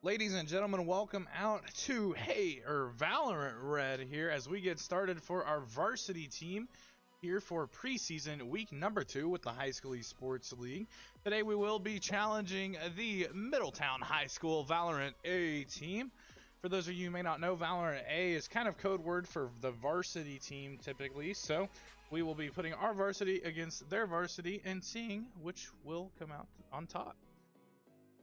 Ladies and gentlemen, welcome out to Valorant Red here as we get started for our varsity team here for preseason week number 2 with the High School Esports League. Today we will be challenging the Middletown High School Valorant A team. For those of you who may not know, Valorant A is kind of code word for the varsity team typically, so we will be putting our varsity against their varsity and seeing which will come out on top.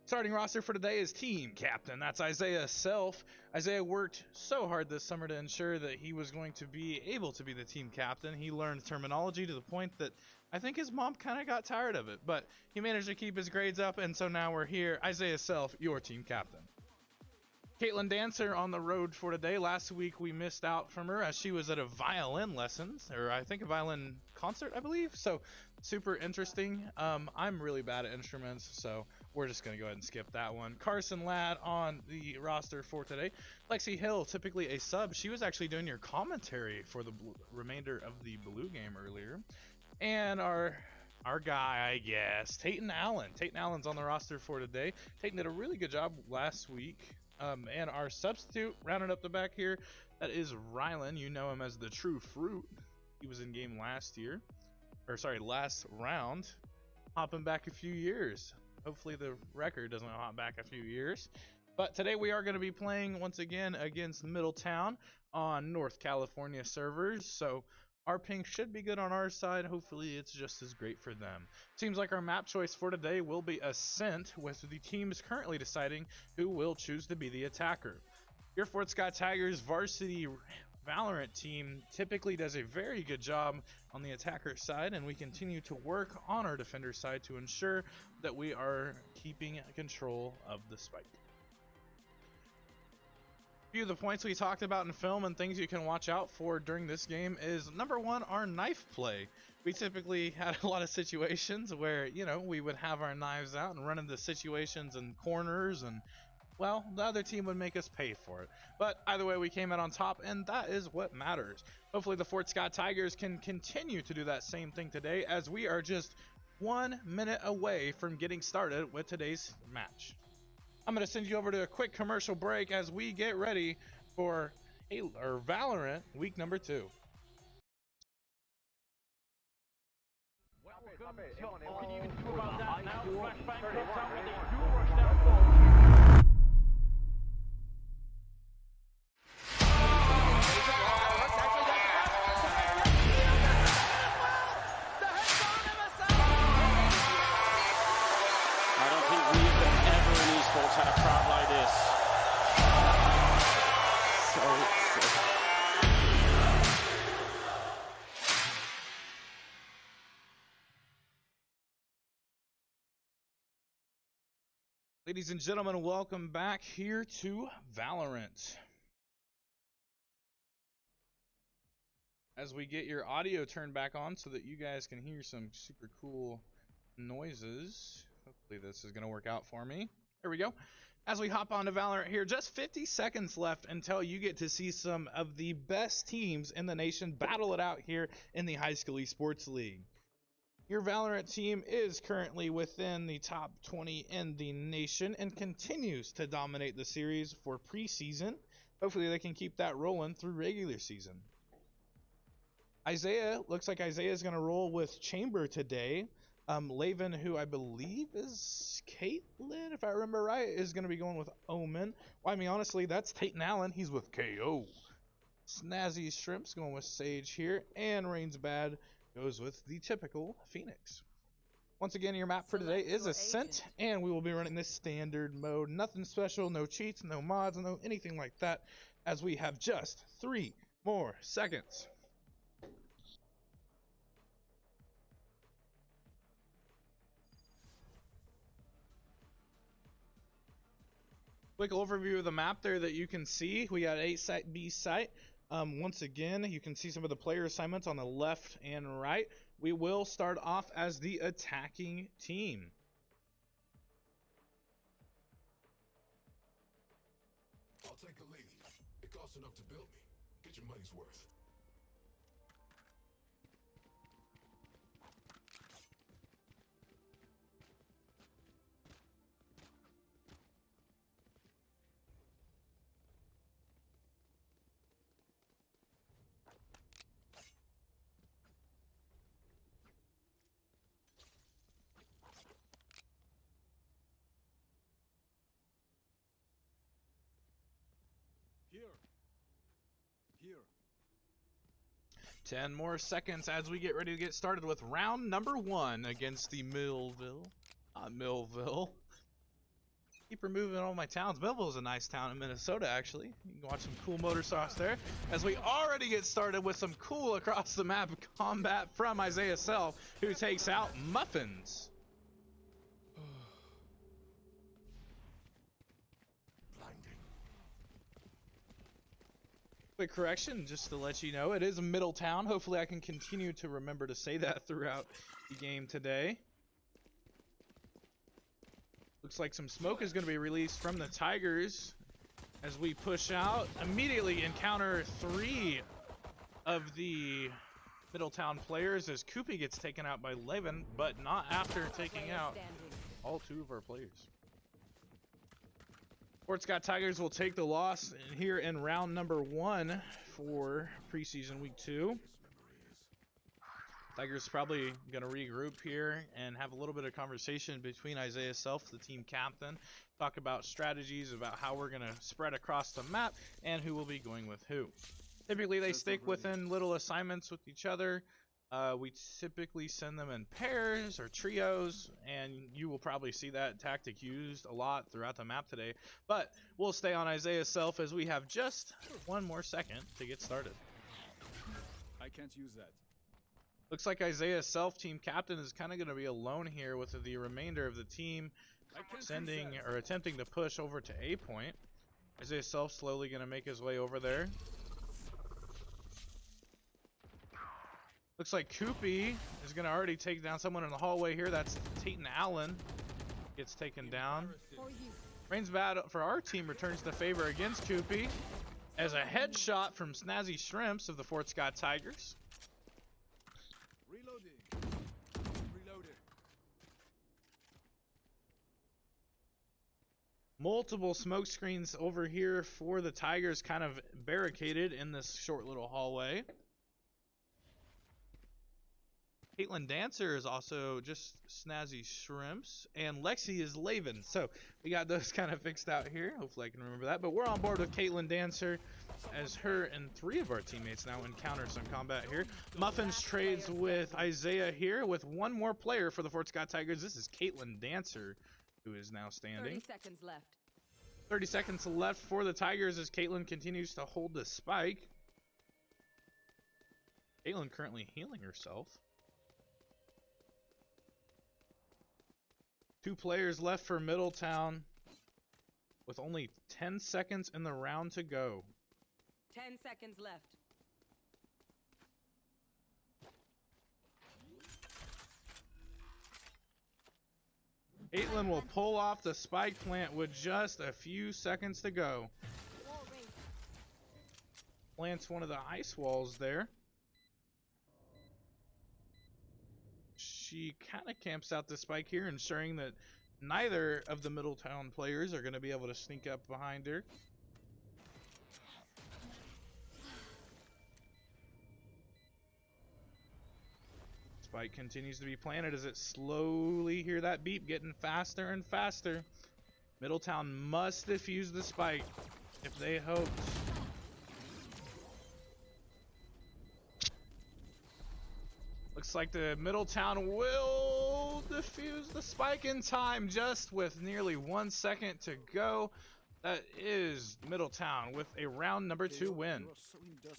Starting roster for today is team captain. That's Isaiah Self. Isaiah worked so hard this summer to ensure that he was going to be able to be the team captain. He learned terminology to the point that I think his mom kind of got tired of it, but he managed to keep his grades up, and so now we're here. Isaiah Self, your team captain. Caitlin Dancer on the road for today. Last week we missed out from her as she was at a violin lessons, or I think a violin concert, I believe. So super interesting. I'm really bad at instruments, so we're just gonna go ahead and skip that one. Carson Ladd on the roster for today. Lexi Hill, typically a sub. She was actually doing your commentary for the remainder of the blue game earlier. And our guy, I guess, Tayton Allen. Tayton Allen's on the roster for today. Tayton did a really good job last week. And our substitute rounding up the back here, that is Rylan. You know him as the True Fruit. He was in game last round, hopping back a few years. Hopefully the record doesn't hop back a few years. But today we are going to be playing once again against Middletown on North California servers. So our ping should be good on our side. Hopefully it's just as great for them. Seems like our map choice for today will be Ascent, with the teams currently deciding who will choose to be the attacker. Your Fort Scott Tigers varsity Valorant team typically does a very good job on the attacker side, and we continue to work on our defender side to ensure that we are keeping control of the spike. Few of the points we talked about in film and things you can watch out for during this game is number one, our knife play. We typically had a lot of situations where, you know, we would have our knives out and run into situations and corners, and well, the other team would make us pay for it. But either way, we came out on top, and that is what matters. Hopefully the Fort Scott Tigers can continue to do that same thing today, as we are just 1 minute away from getting started with today's match. I'm going to send you over to a quick commercial break as we get ready for Valorant week number 2. Can you even talk about that now? Flashbang comes out with a dual rush down goal. I don't think we've ever in esports had a crowd like this. Ladies and gentlemen, welcome back here to Valorant. As we get your audio turned back on so that you guys can hear some super cool noises. Hopefully this is going to work out for me. There we go. As we hop on to Valorant here, just 50 seconds left until you get to see some of the best teams in the nation battle it out here in the High School Esports League. Your Valorant team is currently within the top 20 in the nation and continues to dominate the series for preseason. Hopefully they can keep that rolling through regular season. Looks like Isaiah is going to roll with Chamber today. Laven, who I believe is Caitlin, if I remember right, is going to be going with Omen. Well, I mean, honestly, that's Tayton Allen. He's with KO. Snazzy Shrimp's going with Sage here, and Rain's Bad goes with the typical Phoenix. Once again, your map for today is Ascent, and we will be running this standard mode. Nothing special, no cheats, no mods, no anything like that, as we have just 3 more seconds. Quick overview of the map there that you can see. We got A site, B site. Once again, you can see some of the player assignments on the left and right. We will start off as the attacking team. I'll take a lead. It costs enough to build me. Get your money's worth. 10 more seconds as we get ready to get started with round number 1 against the Millville. Millville. Keep removing all my towns. Millville's a nice town in Minnesota, actually. You can watch some cool motor sauce there. As we already get started with some cool across the map combat from HSEL, who takes out Muffins. Quick correction, just to let you know, it is Middletown. Hopefully I can continue to remember to say that throughout the game today. Looks like some smoke is going to be released from the Tigers as we push out. Immediately encounter 3 of the Middletown players as Koopy gets taken out by Levin, but not after taking out all 2 of our players. Fort Scott Tigers will take the loss here in round number 1 for preseason week 2. Tigers probably going to regroup here and have a little bit of conversation between HSEL, the team captain, talk about strategies, about how we're going to spread across the map, and who will be going with who. Typically, they stick within little assignments with each other. We typically send them in pairs or trios, and you will probably see that tactic used a lot throughout the map today. But we'll stay on HSEL as we have just 1 more second to get started. I can't use that. Looks like HSEL team captain is kind of going to be alone here with the remainder of the team sending or attempting to push over to A point. HSEL slowly going to make his way over there. Looks like Koopy is going to already take down someone in the hallway here. That's Tayton Allen. Gets taken down. Rain's bad for our team returns the favor against Koopy as a headshot from Snazzy Shrimps of the Fort Scott Tigers. Reloading. Reloaded. Multiple smoke screens over here for the Tigers, kind of barricaded in this short little hallway. Caitlin Dancer is also just Snazzy Shrimps, and Lexi is Laven. So we got those kind of fixed out here. Hopefully I can remember that. But we're on board with Caitlin Dancer as her and 3 of our teammates now encounter some combat here. Muffins trades with Isaiah here with 1 more player for the Fort Scott Tigers. This is Caitlin Dancer, who is now standing. 30 seconds left. 30 seconds left for the Tigers as Caitlin continues to hold the spike. Caitlin currently healing herself. 2 players left for Middletown with only 10 seconds in the round to go. 10 seconds left. Caitlin will pull off the spike plant with just a few seconds to go. Plants one of the ice walls there. She kind of camps out the spike here, ensuring that neither of the Middletown players are going to be able to sneak up behind her. Spike continues to be planted as it slowly hear that beep getting faster and faster. Middletown must defuse the spike if they hope. Looks like the Middletown will defuse the spike in time, just with nearly 1 second to go. That is Middletown with a round number 2 win.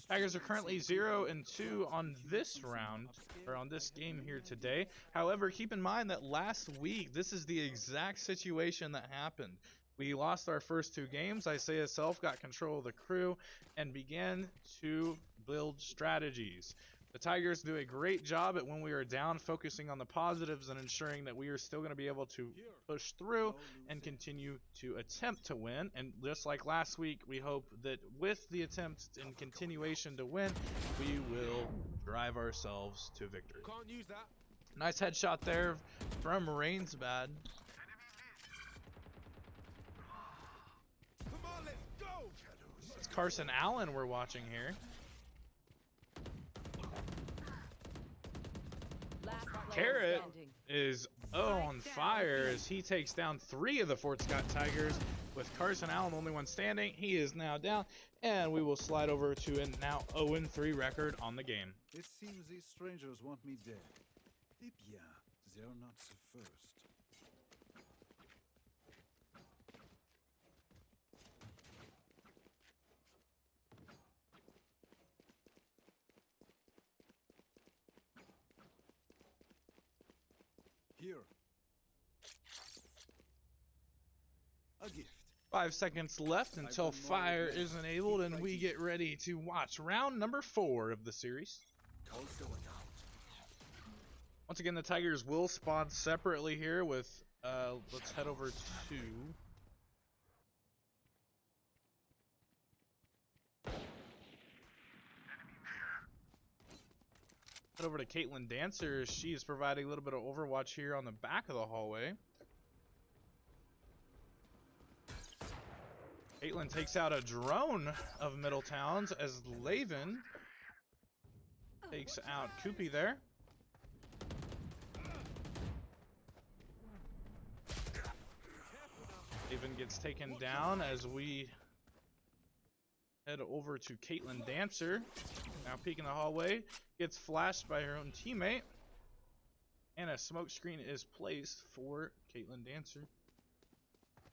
Tigers are currently 0-2 on this round, or on this game here today. However, keep in mind that last week, this is the exact situation that happened. We lost our first 2 games. HSEL got control of the crew and began to build strategies. The Tigers do a great job at when we are down, focusing on the positives and ensuring that we are still going to be able to push through and continue to attempt to win. And just like last week, we hope that with the attempt and continuation to win, we will drive ourselves to victory. Can't use that. Nice headshot there from Rain's bad. Come on, let's go. It's Carson Allen we're watching here. Carrot is on fire as he takes down 3 of the Fort Scott Tigers with Carson Allen, the only one standing. He is now down, and we will slide over to a now 0-3 record on the game. It seems these strangers want me dead. Eh bien, they're not the first. Here. A gift. 5 seconds left until fire is enabled, and we get ready to watch round number 4 of the series. Also an out. Once again, the Tigers will spawn separately here with, let's head over to... Head over to Caitlin Dancer. She is providing a little bit of overwatch here on the back of the hallway. Caitlin takes out a drone of Middletown's as Laven takes out Koopy there. Laven gets taken down as we head over to Caitlin Dancer. Now peeking the hallway, gets flashed by her own teammate. And a smoke screen is placed for Caitlin Dancer.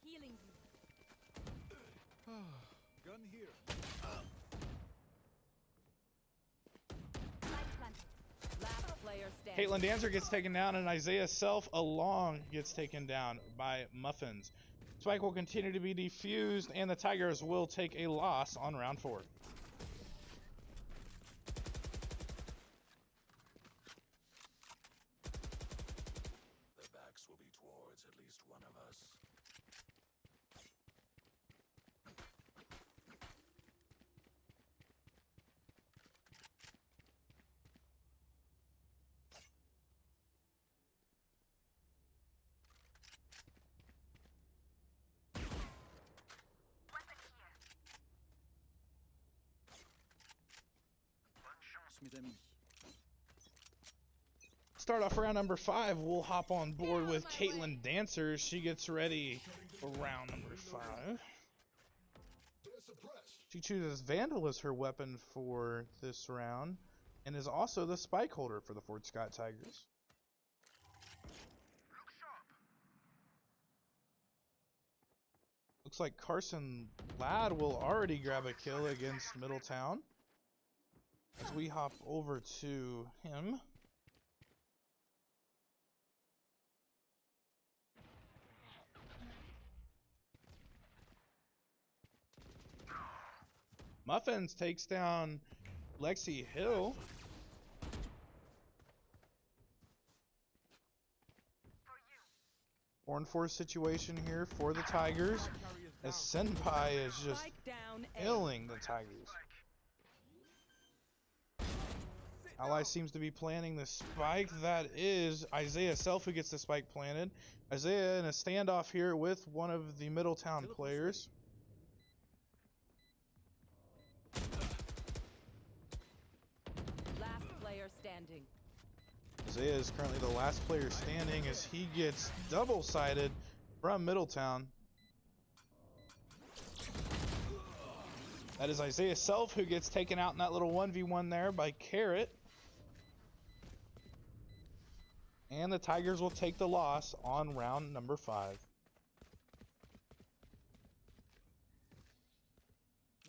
Healing you. Gun here. Last player standing. Caitlin Dancer gets taken down, and Isaiah Self along gets taken down by Muffins. Spike will continue to be defused, and the Tigers will take a loss on round 4. Their backs will be towards at least one of us. Mes amis. Start off round number 5. We'll hop on board with Caitlin Dancer. She gets ready for round number 5. They're suppressed. She chooses Vandal as her weapon for this round, and is also the spike holder for the Fort Scott Tigers. Looks like Carson Ladd will already grab a kill against Middletown. As we hop over to him. Muffins takes down Lexi Hill. Horn Force situation here for the Tigers, as Senpai is just Spike down A. killing the Tigers. Ally seems to be planning the spike. That is Isaiah Self who gets the spike planted. Isaiah in a standoff here with one of the Middletown players. Last player standing. Isaiah is currently the last player standing as he gets double-sided from Middletown. That is Isaiah Self who gets taken out in that little 1v1 there by Carrot. And the Tigers will take the loss on round number 5.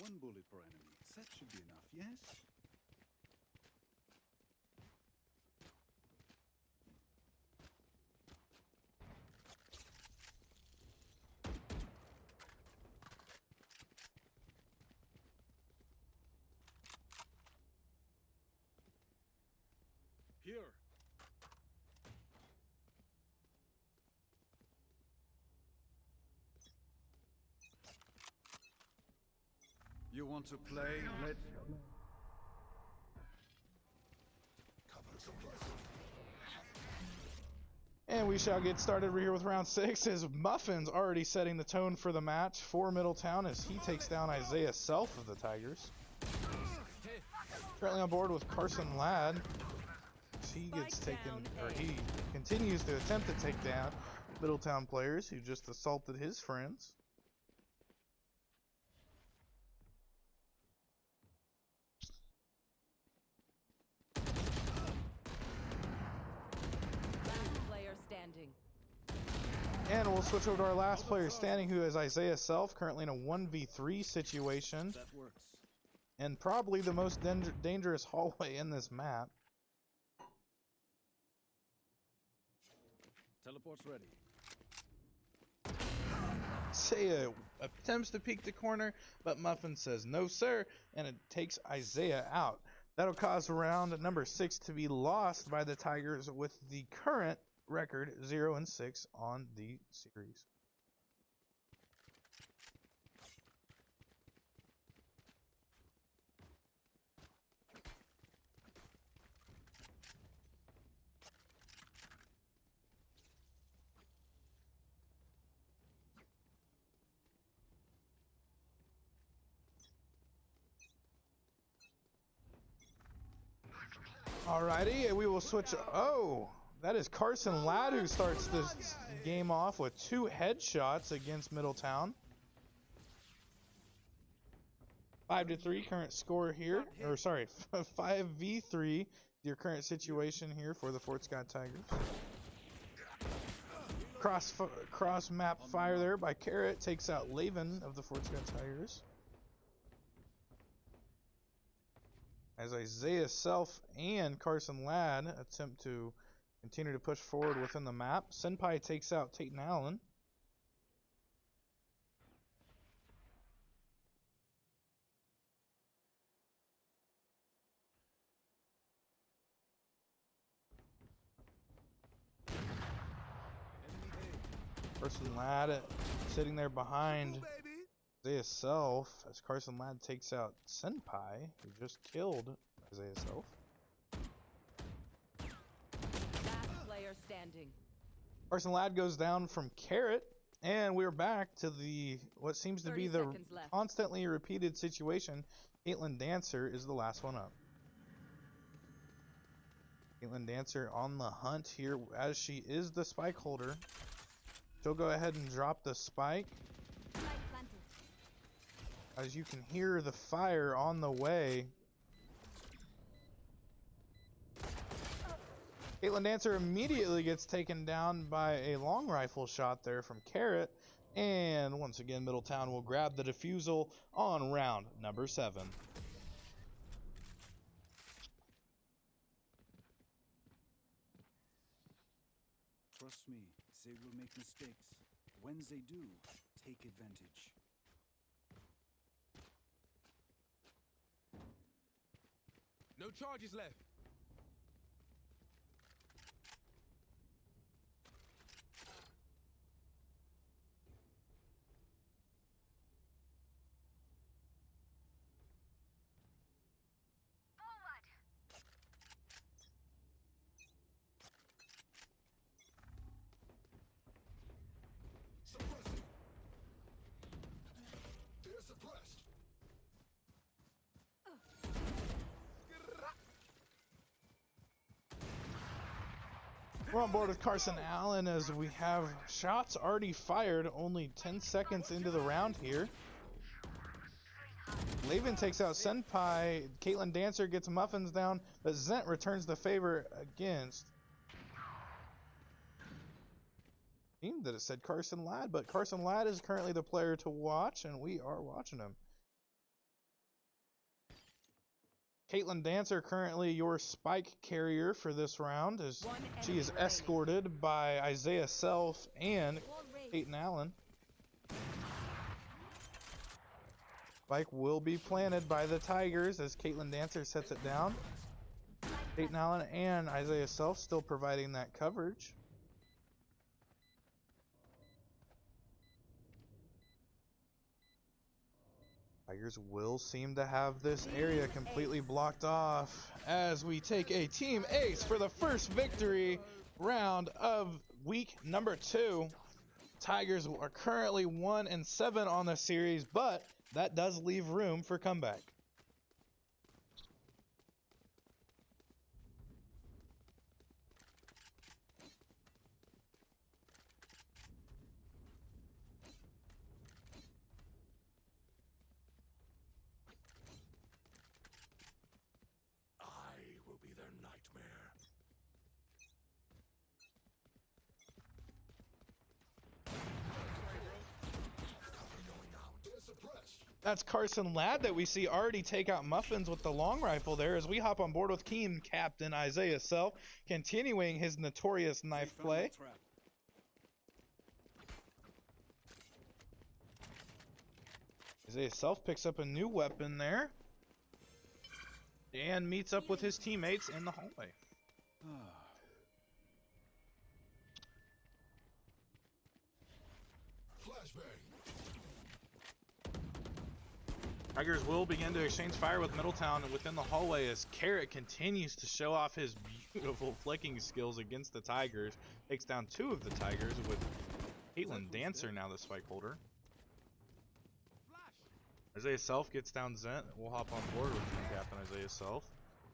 One bullet per enemy. That should be enough, yes? Here. You want to play? Let's Cover suppressed. And we shall get started here with round 6 as Muffin's already setting the tone for the match for Middletown as he takes down Isaiah Self of the Tigers. Currently on board with Carson Ladd. He gets taken, or he continues to attempt to take down Middletown players who just assaulted his friends. And we'll switch over to our last player standing, who is Isaiah Self, currently in a 1v3 situation. That works. And probably the most dangerous hallway in this map. Teleport's ready. Isaiah attempts to peek the corner, but Muffin says no, sir, and it takes Isaiah out. That'll cause round number 6 to be lost by the Tigers with the current record 0-6 on the series. Alrighty, we will switch. Oh, that is Carson Ladd who starts this game off with 2 headshots against Middletown. 5-3 current score here, or sorry, 5v3 your current situation here for the Fort Scott Tigers. Cross map fire there by Carrot takes out Laven of the Fort Scott Tigers. As Isaiah Self and Carson Ladd attempt to continue to push forward within the map. Senpai takes out Tate Allen. Carson Ladd sitting there behind Isaiah Self as Carson Ladd takes out Senpai, who just killed Isaiah Self. Last player standing. Carson Ladd goes down from Carrot, and we're back to the what seems to be 30 the seconds left. constantly repeated situation. Caitlin Dancer is the last one up. Caitlin Dancer on the hunt here, as she is the spike holder. She'll go ahead and drop the spike. As you can hear the fire on the way. Caitlin Dancer immediately gets taken down by a long rifle shot there from Carrot. And once again, Middletown will grab the defusal on round number 7. Trust me, they will make mistakes. When they do, take advantage. No charges left. Suppressing. They're suppressed. We're on board with Carson Allen as we have shots already fired, only 10 seconds into the round here. Laven takes out Senpai, Caitlin Dancer gets Muffins down, but Zent returns the favor against. Seemed that it said Carson Ladd, but Carson Ladd is currently the player to watch, and we are watching him. Caitlin Dancer currently your spike carrier for this round, as she is escorted by Isaiah Self and Peyton Allen. Spike will be planted by the Tigers as Caitlin Dancer sets it down. Peyton Allen and Isaiah Self still providing that coverage. Tigers will seem to have this area completely blocked off as we take a team ace for the first victory round of week number 2. Tigers are currently 1-7 on the series, but that does leave room for comeback. That's Carson Ladd that we see already take out Muffins with the long rifle there as we hop on board with team captain Isaiah Self, continuing his notorious knife They found play. my trap. Isaiah Self picks up a new weapon there and meets up with his teammates in the hallway. Flashbang. Tigers will begin to exchange fire with Middletown within the hallway as Carrot continues to show off his beautiful flicking skills against the Tigers. Takes down 2 of the Tigers with Caitlin Dancer now the spike holder. Isaiah Self gets down Zent. We'll hop on board with team captain Isaiah Self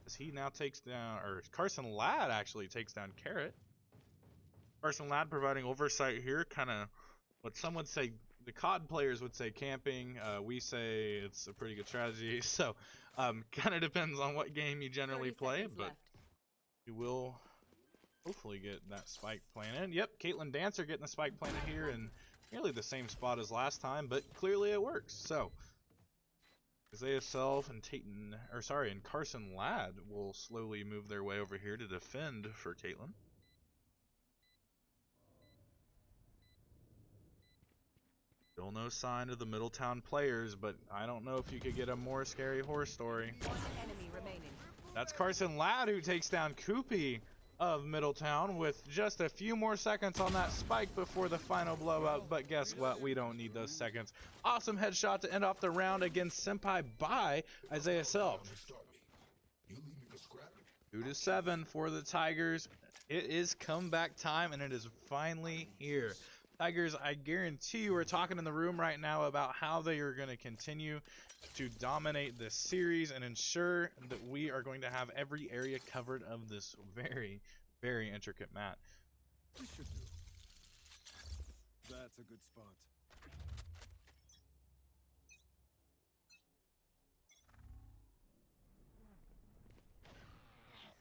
as he now takes down, or Carson Ladd actually takes down Carrot. Carson Ladd providing oversight here, kind of what some would say, the COD players would say camping. We say it's a pretty good strategy. So kind of depends on what game you generally 30 play, seconds but left. you will hopefully get that spike planted. Yep, Caitlin Dancer getting the spike planted here in nearly the same spot as last time, but clearly it works. So Isaiah Self and and Carson Ladd will slowly move their way over here to defend for Caitlin. Still no sign of the Middletown players, but I don't know if you could get a more scary horror story. One enemy remaining. That's Carson Ladd who takes down Koopy of Middletown with just a few more seconds on that spike before the final blowout. But guess what? We don't need those seconds. Awesome headshot to end off the round against Senpai by Isaiah Self. Start me. You leave me for scrap. 2-7 for the Tigers. It is comeback time, and it is finally here. Tigers, I guarantee you are talking in the room right now about how they are going to continue to dominate this series and ensure that we are going to have every area covered of this very, very intricate map. We should do. That's a good spot.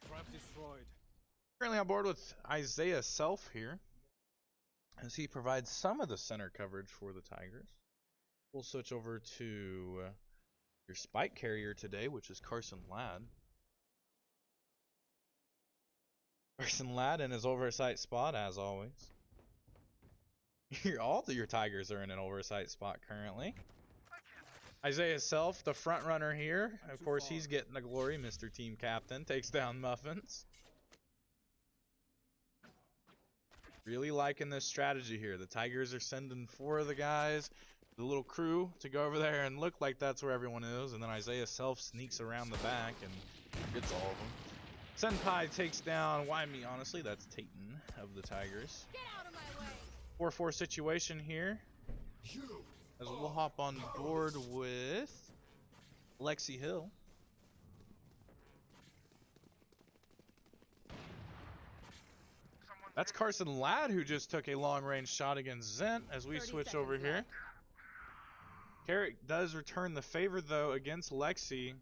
Trap destroyed. Currently on board with Isaiah Self here, as he provides some of the center coverage for the Tigers. We'll switch over to your spike carrier today, which is Carson Ladd. Carson Ladd in his oversight spot, as always. All of your Tigers are in an oversight spot currently. Isaiah Self, the front runner here. Of course, he's getting the glory. Mr. Team Captain takes down Muffins. Really liking this strategy here. The Tigers are sending 4 of the guys, the little crew, to go over there and look like that's where everyone is. And then Isaiah Self sneaks around the back and gets all of them. Senpai takes down, why me, honestly, that's Tayton of the Tigers. Get out of my way. 4-4 situation here. As we'll hop on board with Lexi Hill. That's Carson Ladd who just took a long-range shot against Zent as we 30 switch over seconds here. left. Carrick does return the favor though against Lexi.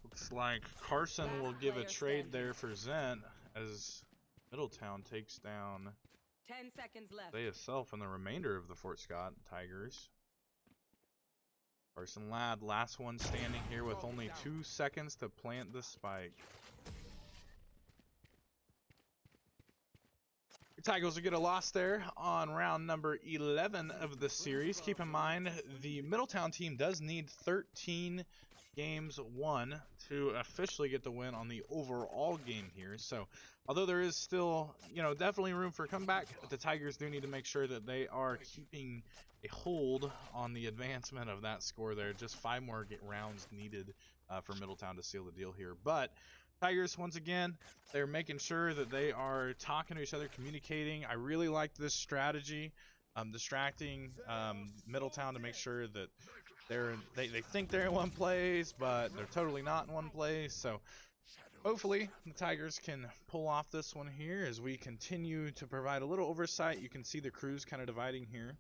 Looks like Carson will give a trade there for Zent as Middletown takes down 10 seconds left. Isaiah Self and the remainder of the Fort Scott Tigers. Carson Ladd, last one standing here with only 2 seconds to plant the spike. Your Tigers will get a loss there on round number 11 of the series. Keep in mind, the Middletown team does need 13 games won to officially get the win on the overall game here. So, although there is still, definitely room for comeback, the Tigers do need to make sure that they are keeping a hold on the advancement of that score there. Just 5 more rounds needed for Middletown to seal the deal here. But Tigers, once again, they're making sure that they are talking to each other, communicating. I really like this strategy, distracting Middletown to make sure that they think they're in one place, but they're totally not in one place. So hopefully the Tigers can pull off this one here as we continue to provide a little oversight. You can see the crews kind of dividing here.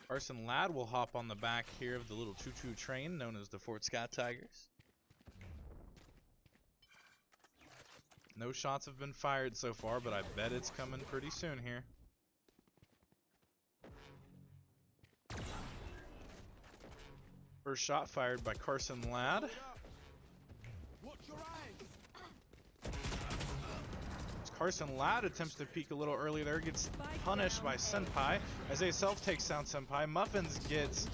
Carson Ladd will hop on the back here of the little choo-choo train known as the Fort Scott Tigers. No shots have been fired so far, but I bet it's coming pretty soon here. First shot fired by Carson Ladd. Carson Ladd attempts to peek a little early there, gets punished by Senpai. Isaiah Self takes down Senpai. Muffins gets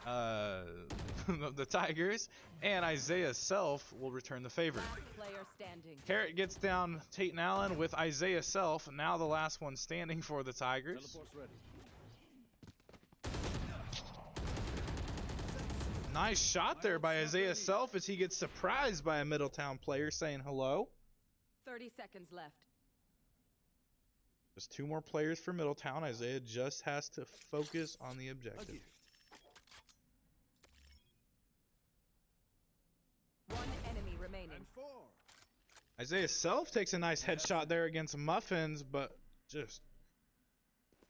the Tigers, and Isaiah Self will return the favor. Carrot gets down Tate Allen with Isaiah Self, now the last one standing for the Tigers. Nice shot there by Isaiah Self as he gets surprised by a Middletown player saying hello. 30 seconds left. Just 2 more players for Middletown. Isaiah just has to focus on the objective. One enemy remaining. Isaiah Self takes a nice headshot there against Muffins, but just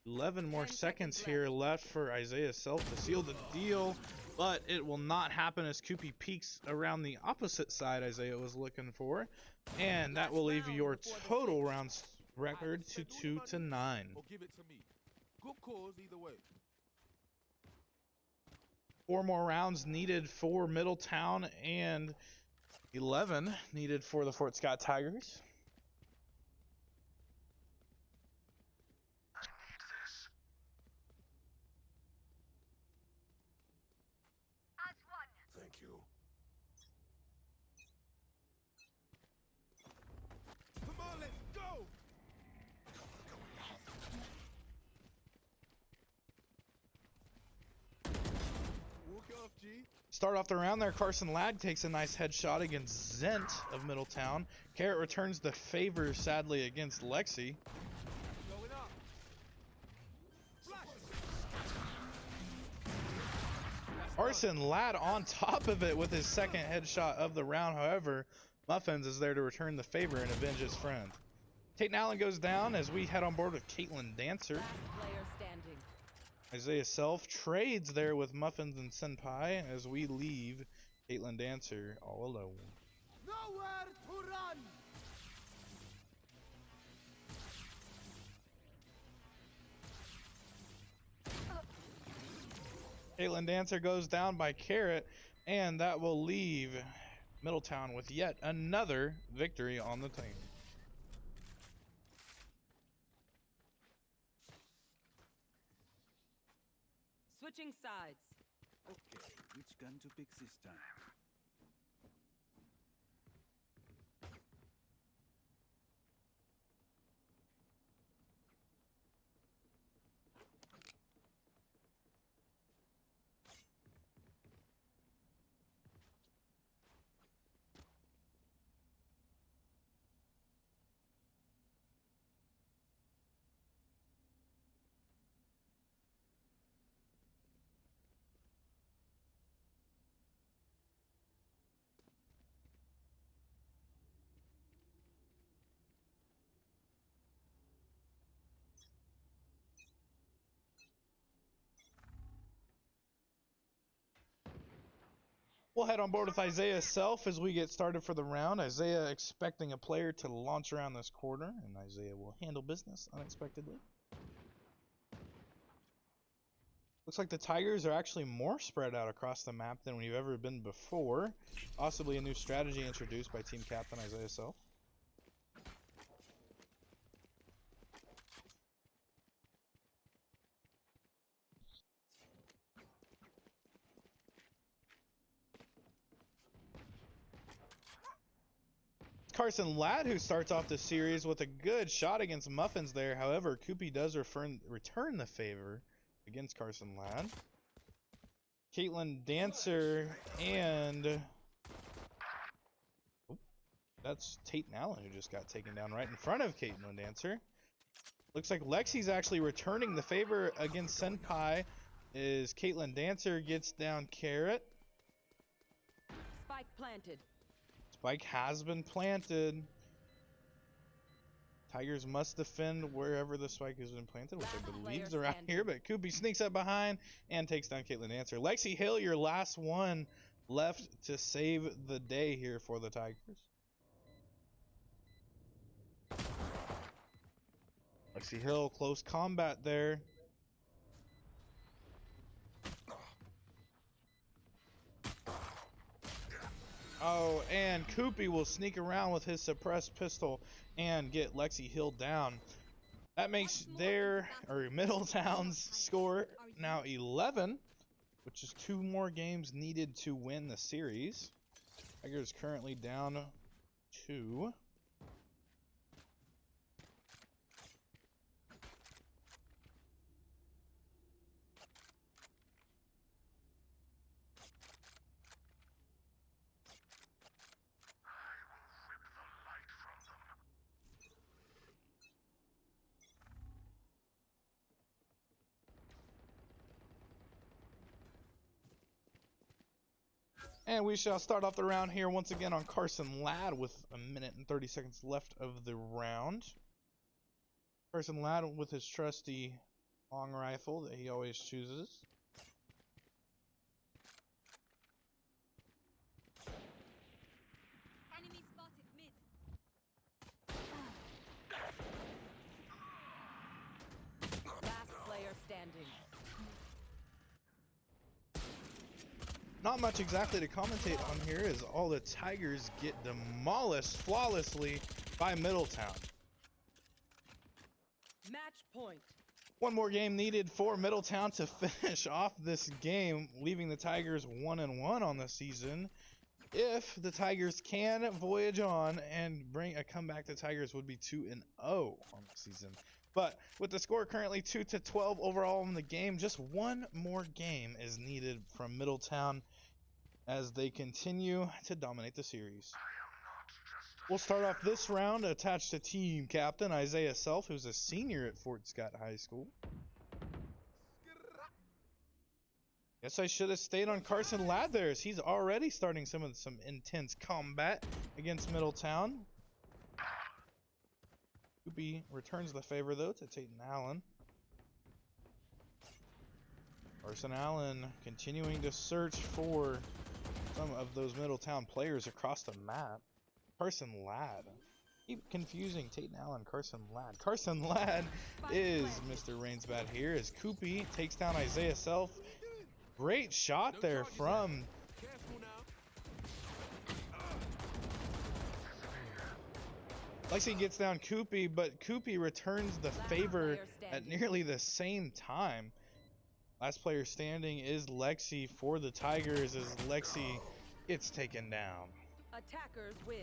11 more seconds here left for Isaiah Self to seal the deal. But it will not happen as Koopy peeks around the opposite side Isaiah was looking for. And that will leave your total rounds record to 2-9. Give it to me. Good cause either way. 4 more rounds needed for Middletown and 11 needed for the Fort Scott Tigers. Thank you. Come on, let's go. Walk it off, G. Start off the round there, Carson Ladd takes a nice headshot against Zent of Middletown. Carrot returns the favor, sadly, against Lexi. Going up. Carson Ladd on top of it with his second headshot of the round. However, Muffins is there to return the favor and avenge his friend. Tate Allen goes down as we head on board with Caitlin Dancer. Last player standing. Isaiah Self trades there with Muffins and Senpai as we leave Caitlin Dancer all alone. Nowhere to run. Caitlin Dancer goes down by Carrot, and that will leave Middletown with yet another victory on the team. Switching sides. Okay, which gun to pick this time? We'll head on board with Isaiah Self as we get started for the round. Isaiah expecting a player to launch around this corner, and Isaiah will handle business unexpectedly. Looks like the Tigers are actually more spread out across the map than we've ever been before. Possibly a new strategy introduced by team captain Isaiah Self. Carson Ladd, who starts off the series with a good shot against Muffins there. However, Koopy does return the favor against Carson Ladd. Caitlin Dancer and... Oh, that's Tate Allen who just got taken down right in front of Caitlin Dancer. Looks like Lexi's actually returning the favor against Senpai as Caitlin Dancer gets down Carrot. Spike planted. Spike has been planted. Tigers must defend wherever the spike has been planted, which I believe is around here. But Koopy sneaks up behind and takes down Caitlin Dancer. Lexi Hill, your last one left to save the day here for the Tigers. Lexi Hill, close combat there. Oh, and Koopy will sneak around with his suppressed pistol and get Lexi Hill down. That makes Middletown's score now 11, which is 2 more games needed to win the series. Tigers currently down 2. And we shall start off the round here once again on Carson Ladd with 1 minute and 30 seconds left of the round. Carson Ladd with his trusty long rifle that he always chooses. Enemy spotted mid. Last player standing. Not much exactly to commentate on here as all the Tigers get demolished flawlessly by Middletown. Match point. 1 more game needed for Middletown to finish off this game, leaving the Tigers 1-1 on the season. If the Tigers can voyage on and bring a comeback, the Tigers would be 2-0 on the season. But with the score currently 2-12 overall in the game, just 1 more game is needed from Middletown as they continue to dominate the series. We'll start off this round attached to team captain Isaiah Self, who's a senior at Fort Scott High School. Guess I should have stayed on Carson Ladd there, as he's already starting some intense combat against Middletown. Koopy returns the favor though to Tatum Allen. Carson Allen continuing to search for some of those Middletown players across the map. Carson Ladd. Keep confusing Tatum Allen, Carson Ladd. Carson Ladd is Mr. Rainsbat here as Koopy takes down Isaiah Self. Great shot there from Lexi gets down Koopy, but Koopy returns the favor at nearly the same time. Last player standing is Lexi for the Tigers as Lexi gets taken down. Attackers win.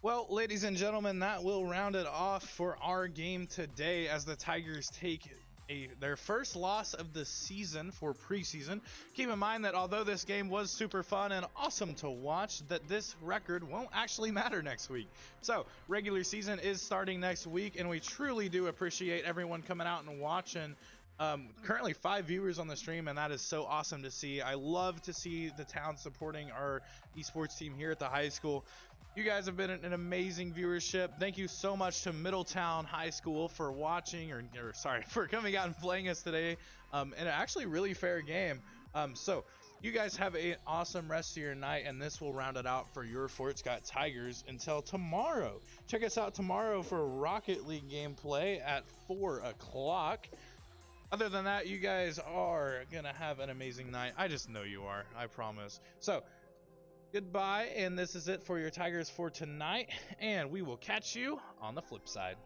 Well, ladies and gentlemen, that will round it off for our game today as the Tigers take their first loss of the season for preseason. Keep in mind that although this game was super fun and awesome to watch, that this record won't actually matter next week. So, regular season is starting next week, and we truly do appreciate everyone coming out and watching. Currently 5 viewers on the stream, and that is so awesome to see. I love to see the town supporting our esports team here at the high school. You guys have been an amazing viewership. Thank you so much to Middletown High School for watching, for coming out and playing us today. And an actually really fair game. So you guys have an awesome rest of your night, and this will round it out for your Fort Scott Tigers until tomorrow. Check us out tomorrow for Rocket League gameplay at 4 o'clock. Other than that, you guys are gonna have an amazing night. I just know you are, I promise. So goodbye, and this is it for your Tigers for tonight, and we will catch you on the flip side.